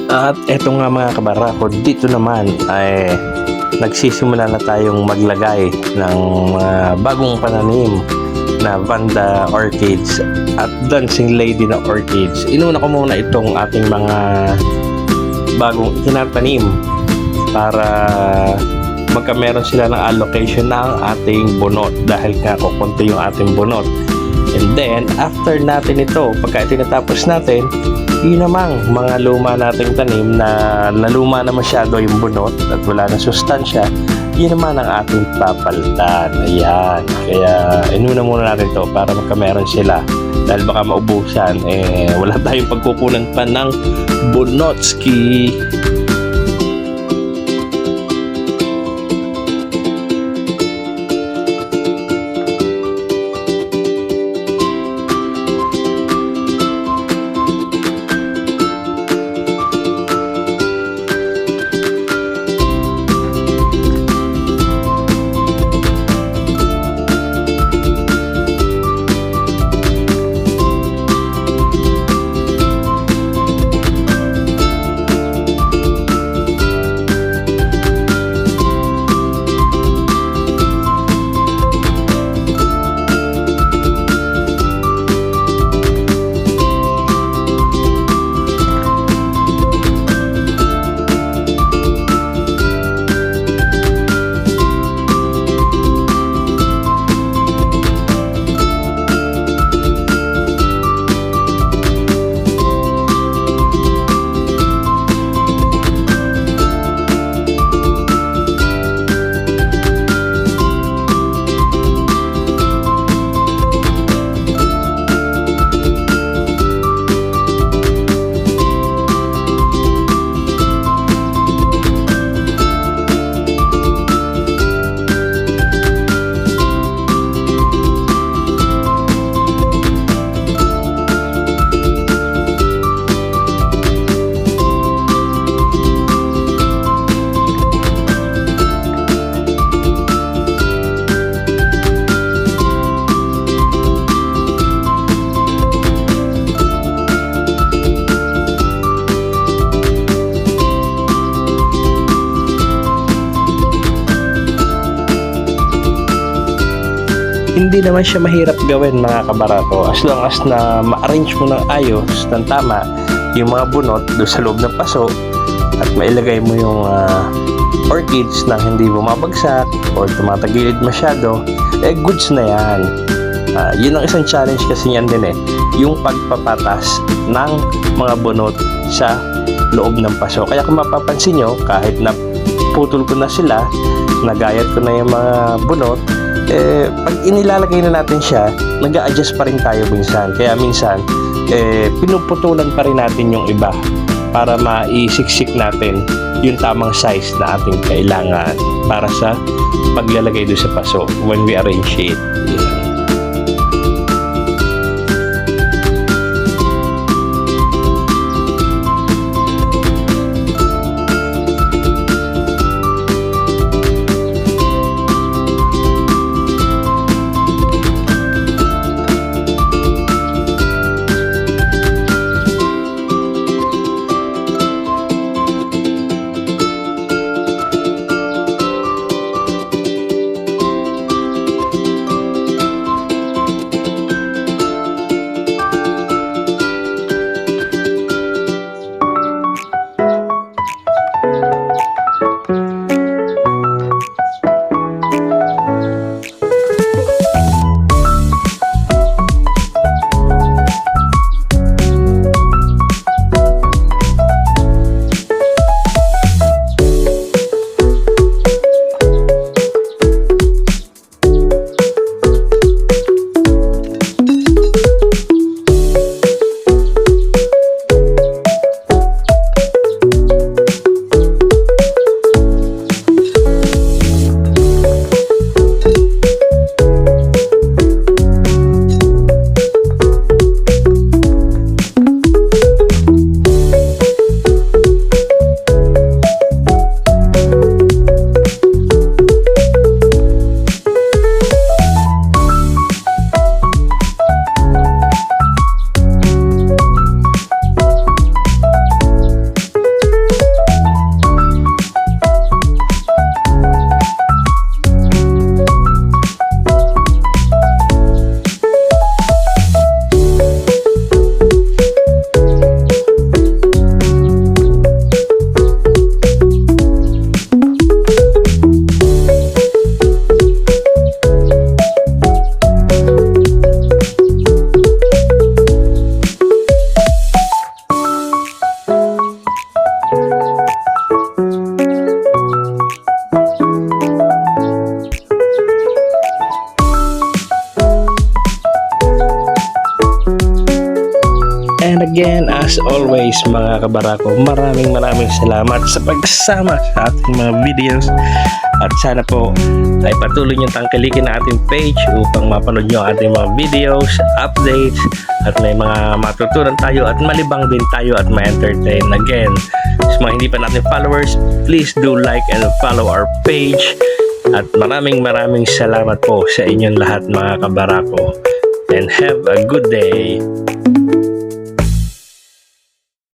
At eto nga mga kabarako, dito naman ay nagsisimula na tayong maglagay ng mga bagong pananim na Vanda orchids at Dancing Lady na orchids. Inuna ko muna itong ating mga bagong itinatanim para magkameron sila ng allocation ng ating bunot dahil nga kukunti yung ating bunot. And then, after natin ito, pagka tinatapos natin, yun namang mga luma nating tanim na naluma na masyado yung bunot at wala na sustansya, yun naman ang ating papalitan. Ayan. Kaya, inuna muna natin to para magkameron sila. Dahil baka maubusan, wala tayong pagkukunan pa ng bunotski. Hindi naman siya mahirap gawin mga kabarako as long as na ma-arrange mo ng ayos, ng tama yung mga bunot doon sa loob ng paso at mailagay mo yung orchids na hindi bumabagsak or tumatagilid masyado, goods na yan. Yun ang isang challenge kasi yan din yung pagpapatas ng mga bunot sa loob ng paso. Kaya kung mapapansin nyo, kahit na putol ko na sila, nagayat ko na yung mga bunot, pag inilalagay na natin siya, nag-a-adjust pa rin tayo minsan. Kaya minsan, pinuputulan pa rin natin yung iba para maisiksik natin yung tamang size na ating kailangan para sa paglalagay doon sa paso when we arrange it. always mga kabarako, maraming salamat sa pagsama sa ating mga videos. At sana po ay patuloy nyo tangkilikin ang ating page upang mapanood nyo ang ating mga videos, updates, at may mga matutunan tayo at malibang din tayo at ma-entertain. Again, sa mga hindi pa natin followers, please do like and follow our page. At maraming salamat po sa inyong lahat mga kabarako. And have a good day.